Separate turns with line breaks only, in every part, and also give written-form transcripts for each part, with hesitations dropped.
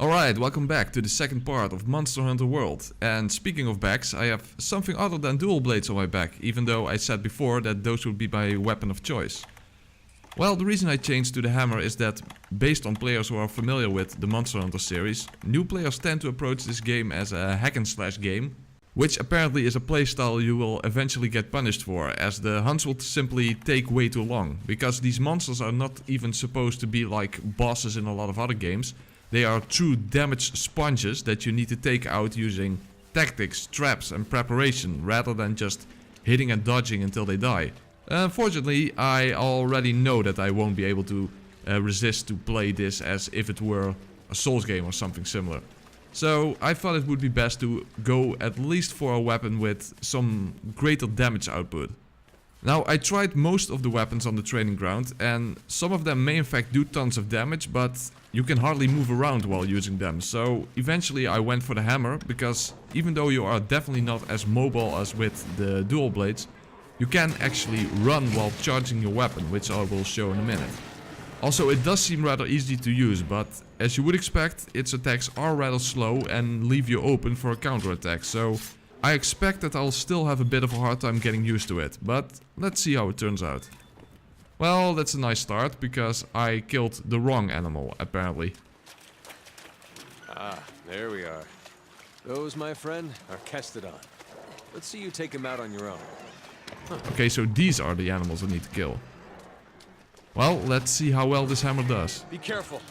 Alright, welcome back to the second part of Monster Hunter World. And speaking of backs, I have something other than dual blades on my back, even though I said before that those would be my weapon of choice. Well, the reason I changed to the hammer is that, based on players who are familiar with the Monster Hunter series, new players tend to approach this game as a hack and slash game, which apparently is a playstyle you will eventually get punished for, as the hunts will simply take way too long, because these monsters are not even supposed to be like bosses in a lot of other games. They are true damage sponges that you need to take out using tactics, traps and preparation, rather than just hitting and dodging until they die. Unfortunately, I already know that I won't be able to resist to play this as if it were a Souls game or something similar. So I thought it would be best to go at least for a weapon with some greater damage output. Now, I tried most of the weapons on the training ground, and some of them may in fact do tons of damage, but you can hardly move around while using them. So eventually I went for the hammer, because even though you are definitely not as mobile as with the dual blades, you can actually run while charging your weapon, which I will show in a minute. Also, it does seem rather easy to use, but as you would expect, its attacks are rather slow and leave you open for a counterattack, so I expect that I'll still have a bit of a hard time getting used to it, but let's see how it turns out. Well, that's a nice start, because I killed the wrong animal, apparently.
Ah, there we are. Those, my friend, are Kestodon. Let's see you take him out on your own.
Okay, so these are the animals I need to kill. Well, let's see how well this hammer does.
Be careful.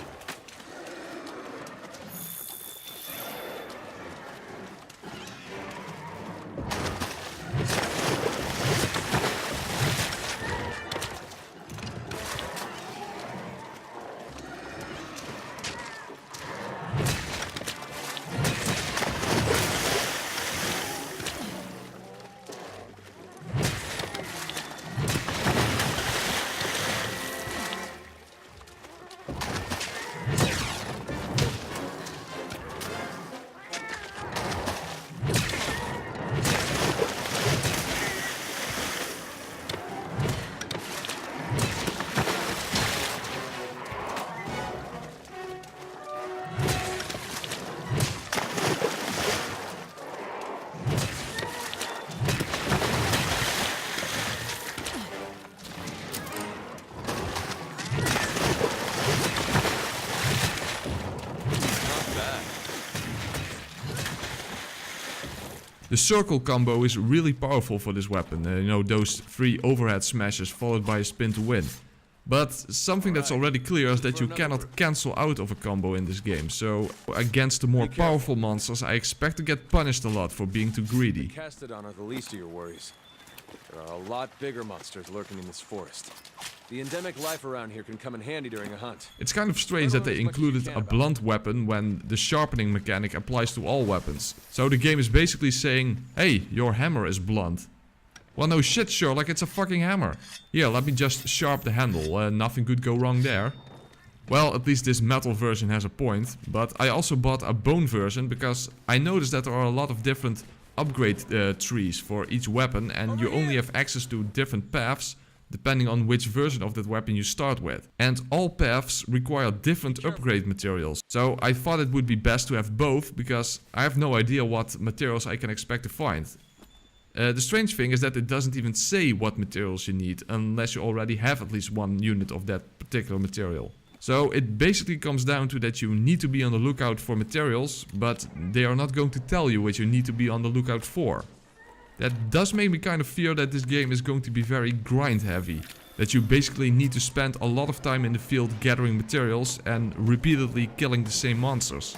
The circle combo is really powerful for this weapon, you know, those 3 overhead smashes followed by a spin to win. But something that's already clear is that you cannot cancel out of a combo in this game, so against the more powerful monsters I expect to get punished a lot for being too greedy.
Kestodon are the least of your worries. There are a lot bigger monsters lurking in this forest. The endemic life around here can come in handy during a hunt.
It's kind of strange that they included a blunt weapon when the sharpening mechanic applies to all weapons. So the game is basically saying, hey, your hammer is blunt. Well, no shit, Sherlock, it's a fucking hammer. Here, let me just sharp the handle, nothing could go wrong there. Well, at least this metal version has a point, but I also bought a bone version because I noticed that there are a lot of different upgrade trees for each weapon, and you only have access to different paths depending on which version of that weapon you start with. And all paths require different upgrade materials. So I thought it would be best to have both, because I have no idea what materials I can expect to find. The strange thing is that it doesn't even say what materials you need, unless you already have at least one unit of that particular material. So it basically comes down to that you need to be on the lookout for materials, but they are not going to tell you what you need to be on the lookout for. That does make me kind of fear that this game is going to be very grind heavy. That you basically need to spend a lot of time in the field gathering materials and repeatedly killing the same monsters.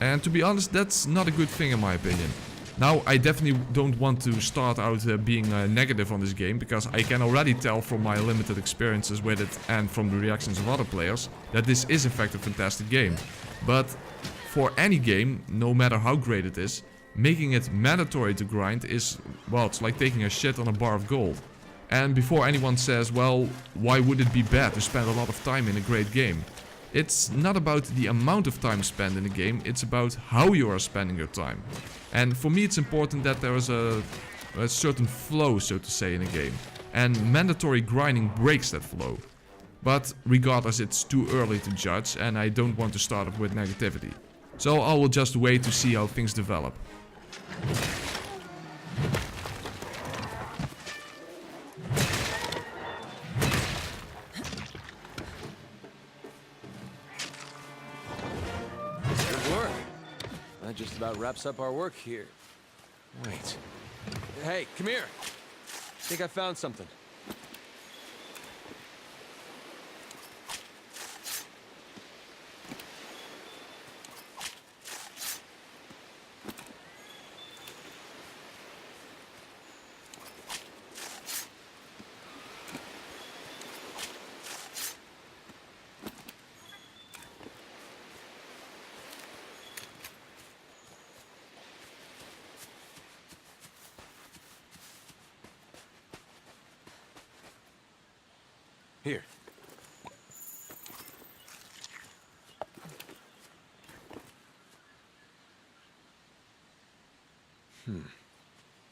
And to be honest, that's not a good thing in my opinion. Now, I definitely don't want to start out being negative on this game, because I can already tell from my limited experiences with it and from the reactions of other players that this is in fact a fantastic game. But for any game, no matter how great it is, making it mandatory to grind is, well, it's like taking a shit on a bar of gold. And before anyone says, well, why would it be bad to spend a lot of time in a great game? It's not about the amount of time spent in the game, it's about how you are spending your time. And for me it's important that there is a certain flow, so to say, in a game. And mandatory grinding breaks that flow. But regardless, it's too early to judge, and I don't want to start off with negativity. So I will just wait to see how things develop.
Good work. That just about wraps up our work here. Wait. Hey, come here. I think I found something. Here.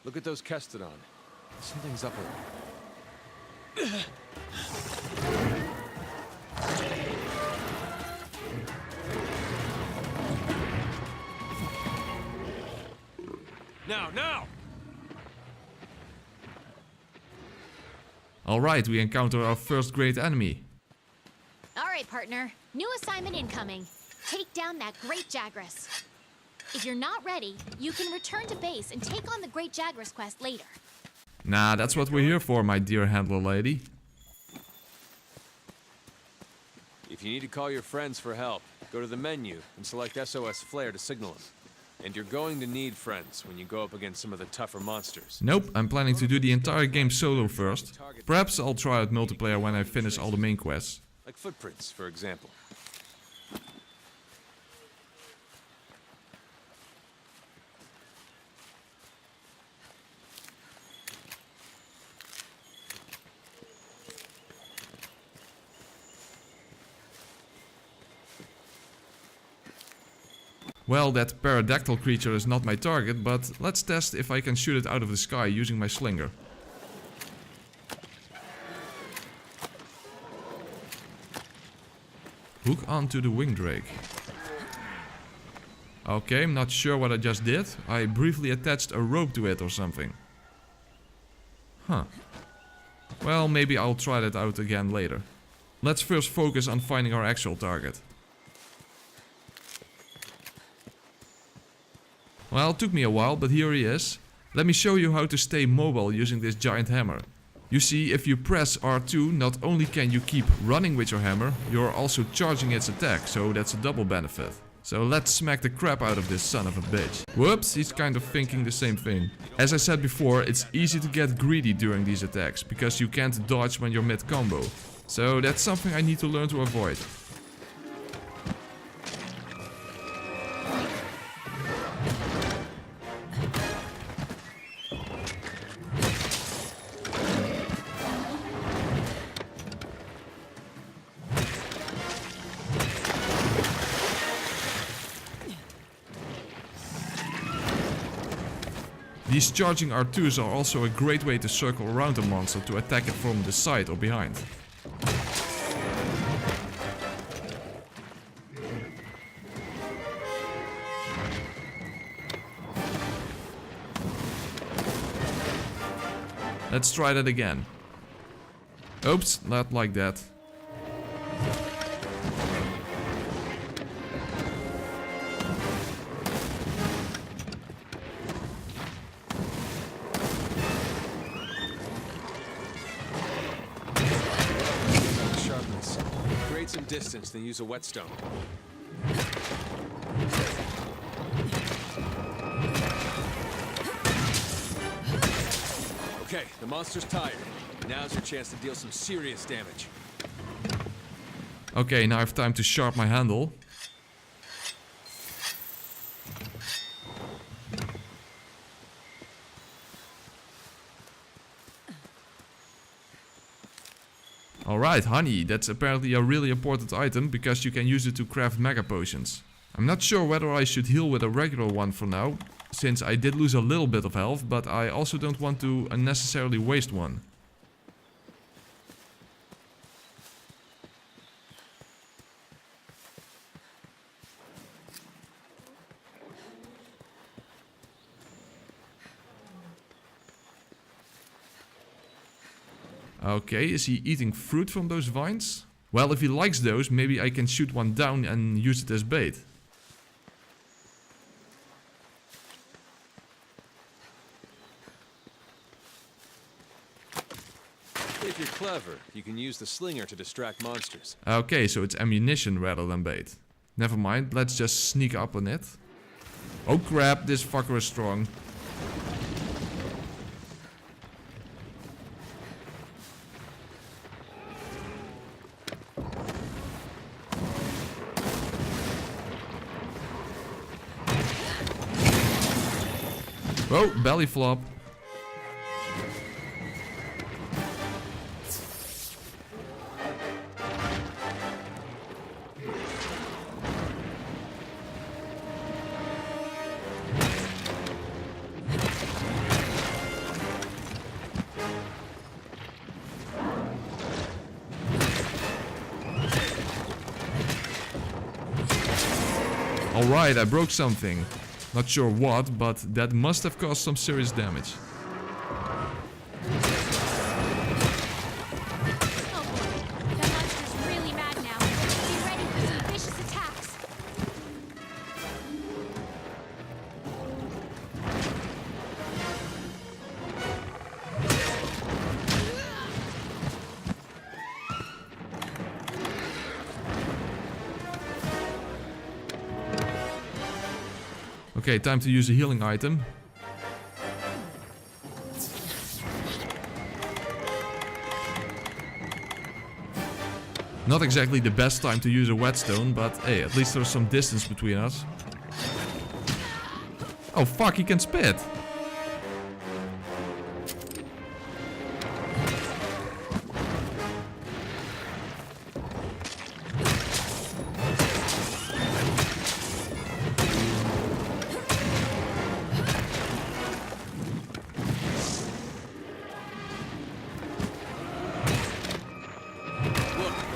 Look at those Kestodon. Something's up with them. Now!
Alright, we encounter our first great enemy.
Alright, partner. New assignment incoming. Take down that great Jagras. If you're not ready, you can return to base and take on the great Jagras quest later.
Nah, that's what we're here for, my dear handler lady.
If you need to call your friends for help, go to the menu and select SOS Flare to signal them. And you're going to need friends when you go up against some of the tougher monsters.
Nope, I'm planning to do the entire game solo first. Perhaps I'll try out multiplayer when I finish all the main quests.
Like footprints, for example.
Well, that pterodactyl creature is not my target, but let's test if I can shoot it out of the sky using my slinger. Hook onto the wing drake. Okay, I'm not sure what I just did. I briefly attached a rope to it or something. Huh. Well, maybe I'll try that out again later. Let's first focus on finding our actual target. Well, it took me a while, but here he is. Let me show you how to stay mobile using this giant hammer. You see, if you press R2, not only can you keep running with your hammer, you're also charging its attack, so that's a double benefit. So let's smack the crap out of this son of a bitch. Whoops, he's kind of thinking the same thing. As I said before, it's easy to get greedy during these attacks, because you can't dodge when you're mid-combo. So that's something I need to learn to avoid. These charging R2s are also a great way to circle around a monster to attack it from the side or behind. Let's try that again. Oops, not like that.
Sharpness. Create some distance, then use a whetstone. Okay, the monster's tired. Now's your chance to deal some serious damage.
Okay, now I have time to sharp my handle. Alright, honey, that's apparently a really important item because you can use it to craft mega potions. I'm not sure whether I should heal with a regular one for now, since I did lose a little bit of health, but I also don't want to unnecessarily waste one. Okay, is he eating fruit from those vines? Well, if he likes those, maybe I can shoot one down and use it as bait.
If you're clever, you can use the slinger to distract monsters.
Okay, so it's ammunition rather than bait. Never mind, let's just sneak up on it. Oh crap, this fucker is strong. Oh, belly flop. Alright, I broke something. Not sure what, but that must have caused some serious damage.
Oh boy, that monster's really mad now. Be ready for some vicious attacks.
Okay, time to use a healing item. Not exactly the best time to use a whetstone, but hey, at least there's some distance between us. Oh fuck, he can spit!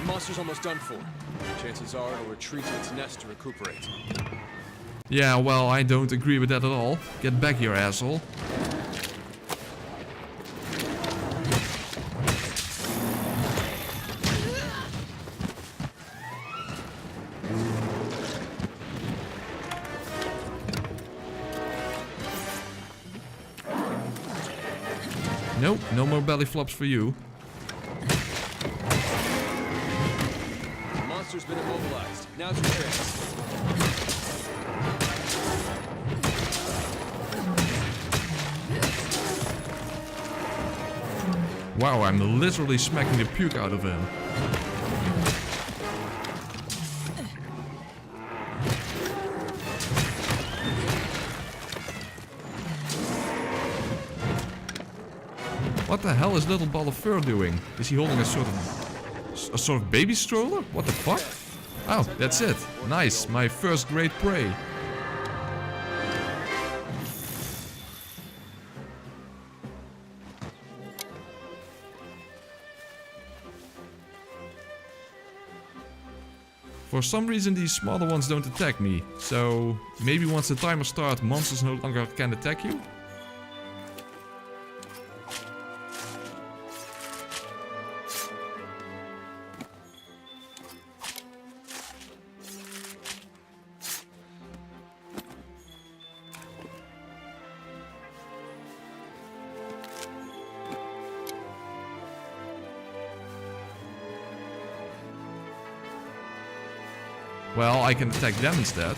Monster's almost done for. Chances are it'll retreat to its nest to recuperate.
Yeah, well, I don't agree with that at all. Get back here, asshole. Nope, no more belly flops for you.
The monster's been immobilized. Now's your chance.
Wow, I'm literally smacking the puke out of him. What the hell is little ball of fur doing? Is he holding a sort of baby stroller? What the fuck? Oh, that's it. Nice, my first great prey. For some reason these smaller ones don't attack me, so maybe once the timer starts, monsters no longer can attack you? Well, I can attack them instead.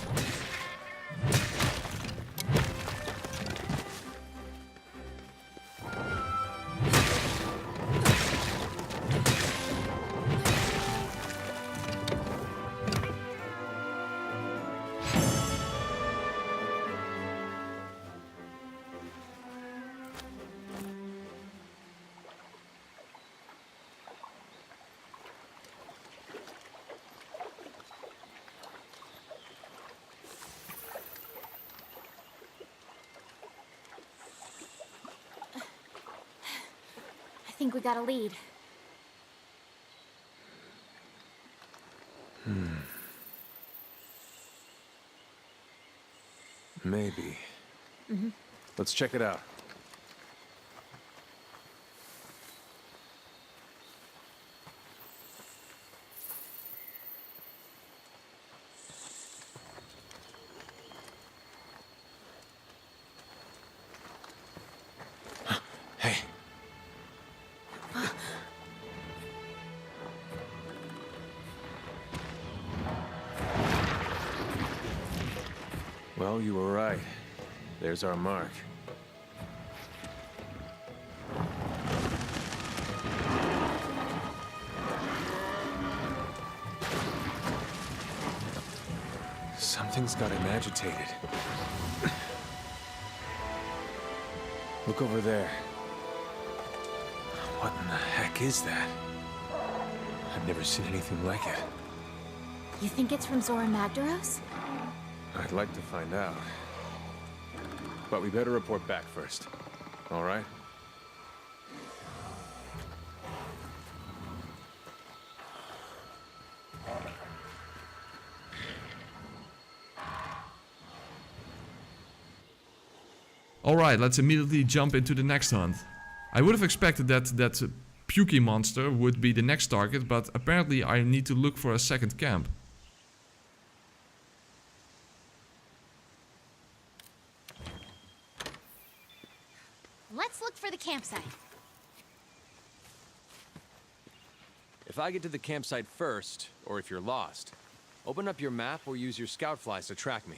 I think we got a lead.
Maybe. Let's check it out. Well, you were right. There's our mark. Something's got him agitated. Look over there. What in the heck is that? I've never seen anything like it.
You think it's from Zora Magdaros?
I'd like to find out. But we better report back first. All right?
Alright, let's immediately jump into the next hunt. I would have expected that Pukey monster would be the next target, but apparently I need to look for a second camp.
Let's look for the campsite.
If I get to the campsite first, or if you're lost, open up your map or use your scout flies to track me.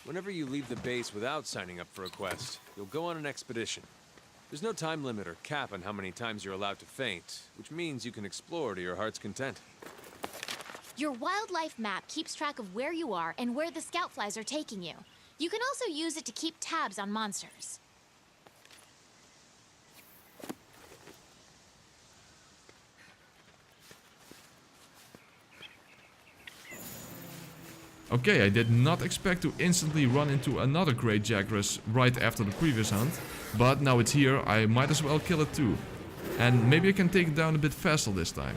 Whenever you leave the base without signing up for a quest, you'll go on an expedition. There's no time limit or cap on how many times you're allowed to faint, which means you can explore to your heart's content.
Your wildlife map keeps track of where you are and where the scout flies are taking you. You can also use it to keep tabs on monsters.
Okay, I did not expect to instantly run into another great Jagras right after the previous hunt, but now it's here, I might as well kill it too. And maybe I can take it down a bit faster this time.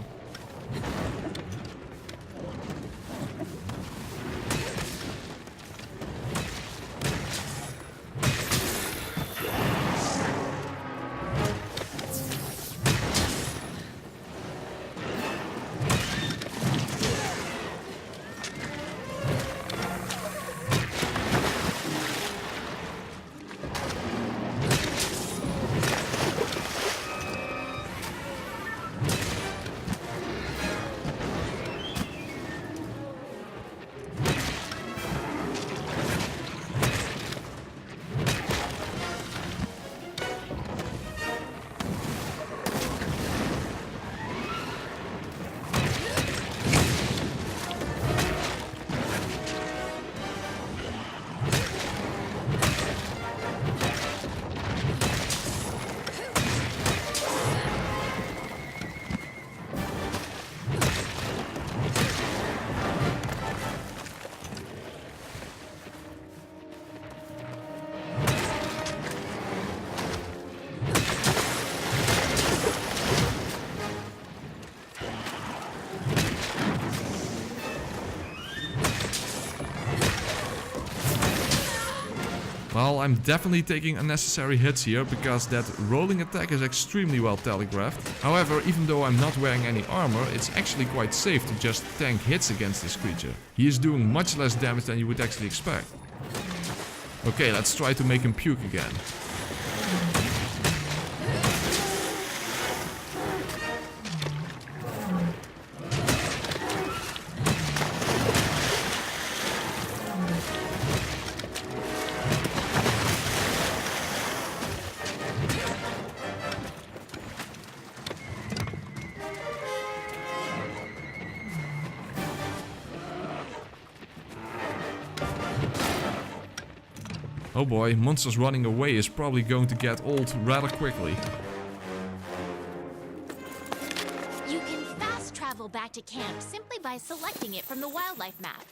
Well, I'm definitely taking unnecessary hits here because that rolling attack is extremely well telegraphed. However, even though I'm not wearing any armor, it's actually quite safe to just tank hits against this creature. He is doing much less damage than you would actually expect. Okay, let's try to make him puke again. Oh boy, monsters running away is probably going to get old rather quickly.
You can fast travel back to camp simply by selecting it from the wildlife map.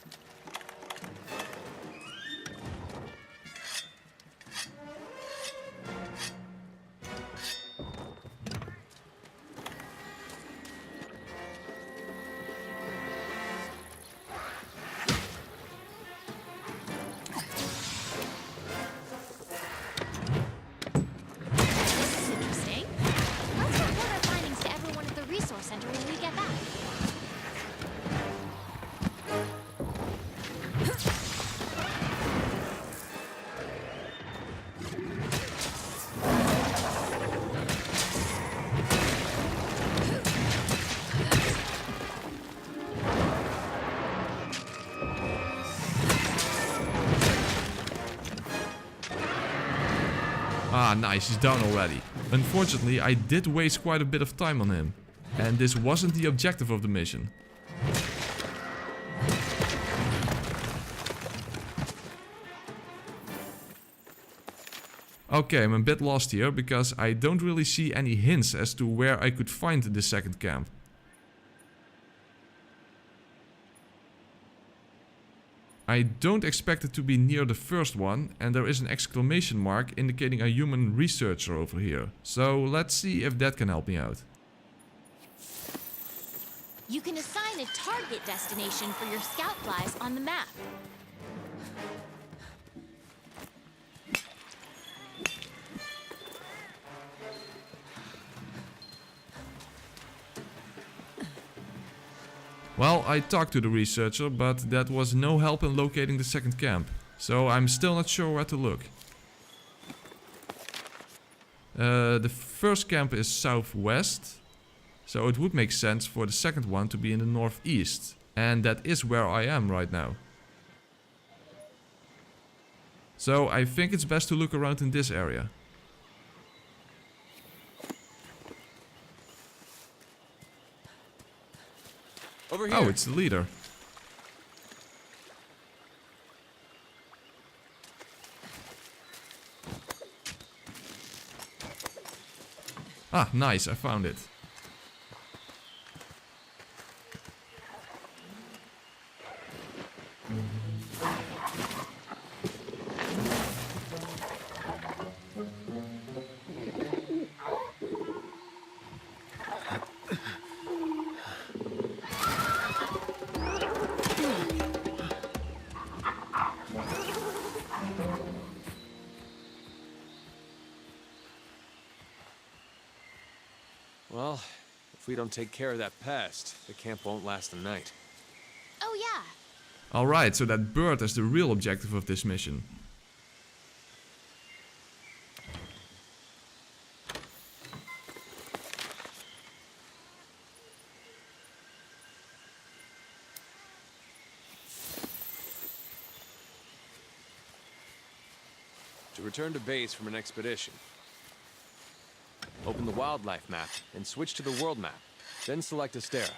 Ah, nice, he's down already. Unfortunately, I did waste quite a bit of time on him. And this wasn't the objective of the mission. Okay, I'm a bit lost here, because I don't really see any hints as to where I could find the second camp. I don't expect it to be near the first one, and there is an exclamation mark indicating a human researcher over here. So let's see if that can help me out.
You can assign a target destination for your scout flies on the map.
Well, I talked to the researcher, but that was no help in locating the second camp. So I'm still not sure where to look. The first camp is southwest. So it would make sense for the second one to be in the northeast. And that is where I am right now. So I think it's best to look around in this area.
Over here.
Oh, it's the leader. Ah, nice, I found it.
Well, if we don't take care of that pest, the camp won't last the night.
Oh yeah,
Alright, so that bird is the real objective of this mission.
To return to base from an expedition, open the wildlife map and switch to the world map. Then select Astera.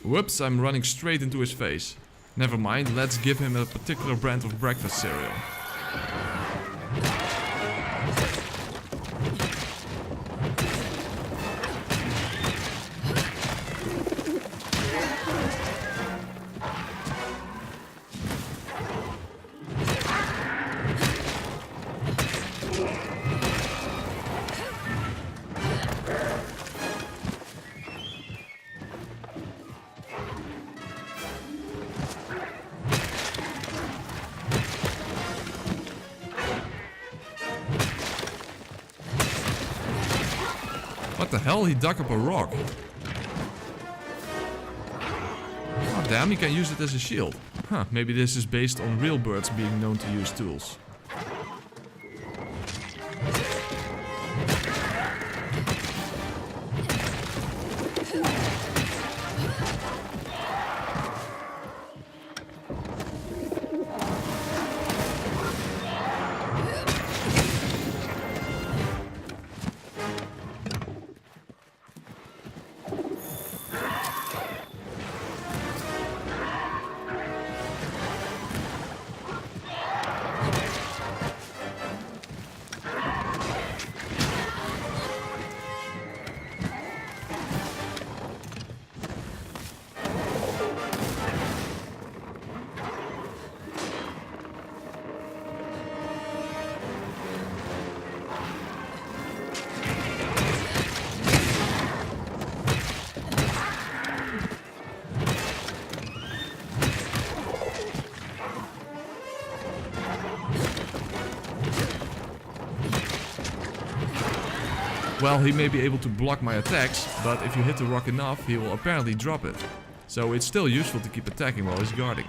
Whoops, I'm running straight into his face. Never mind, let's give him a particular brand of breakfast cereal. What the hell? He dug up a rock. Oh damn, he can use it as a shield. Huh, maybe this is based on real birds being known to use tools. Well, he may be able to block my attacks, but if you hit the rock enough, he will apparently drop it. So it's still useful to keep attacking while he's guarding.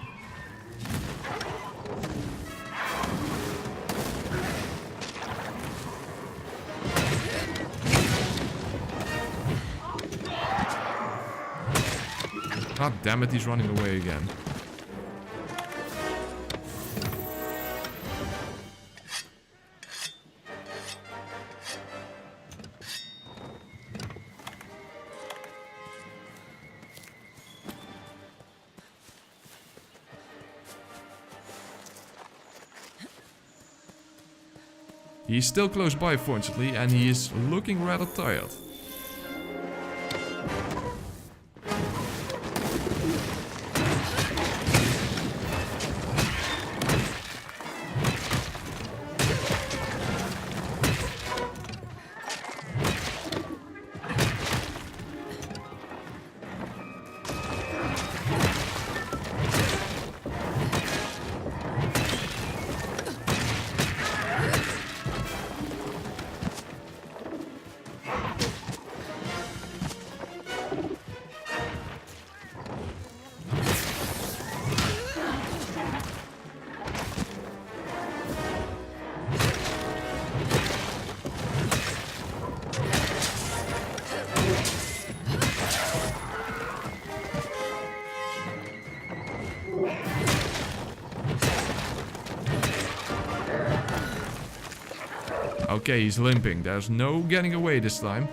God damn it, he's running away again. He's still close by, fortunately, and he is looking rather tired. Okay, he's limping. There's no getting away this time.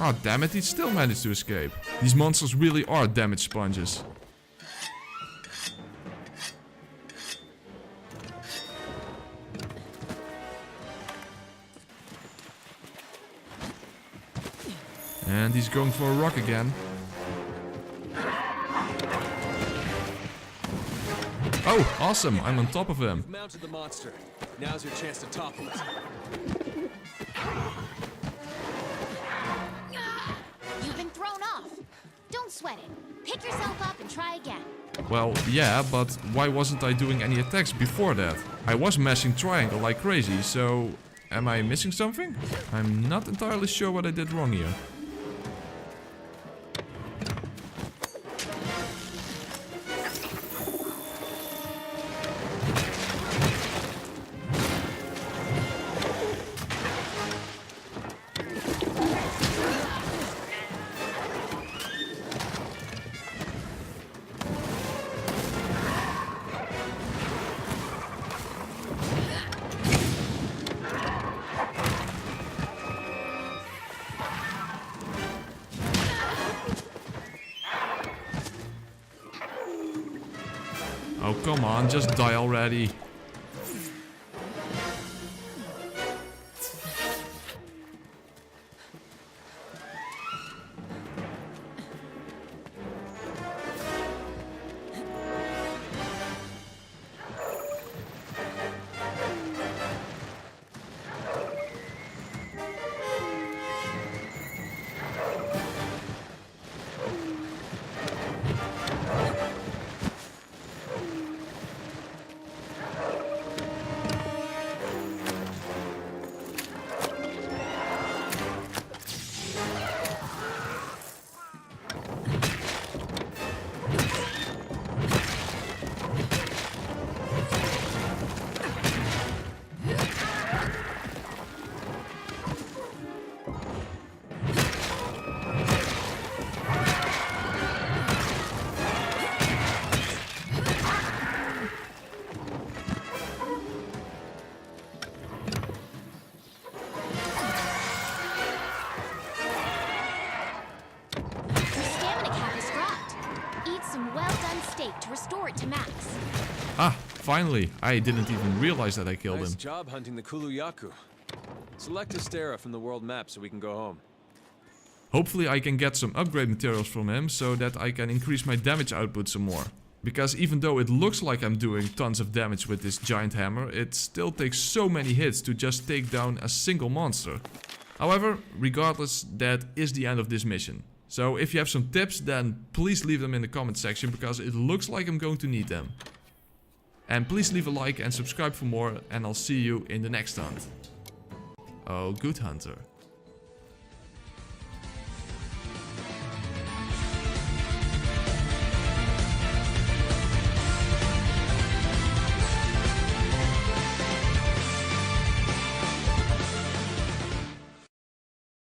Oh damn it, he still managed to escape. These monsters really are damage sponges. And he's going for a rock again. Oh, awesome, I'm on top of him.
You've mounted the monster. Now's your chance to topple it.
You've been thrown off. Don't sweat it. Pick yourself up and try again.
Well, yeah, but why wasn't I doing any attacks before that? I was mashing triangle like crazy, so... Am I missing something? I'm not entirely sure what I did wrong here. Oh, come on, just die already.
To restore it to max.
Ah, finally. I didn't even realize that I killed
Nice
him.
job hunting the Kulu-Ya-Ku. Select Astera from the world map so we can go home.
Hopefully I can get some upgrade materials from him so that I can increase my damage output some more. Because even though it looks like I'm doing tons of damage with this giant hammer, it still takes so many hits to just take down a single monster. However, regardless, that is the end of this mission. So if you have some tips, then please leave them in the comment section, because it looks like I'm going to need them. And please leave a like and subscribe for more, and I'll see you in the next hunt. Oh, good hunter.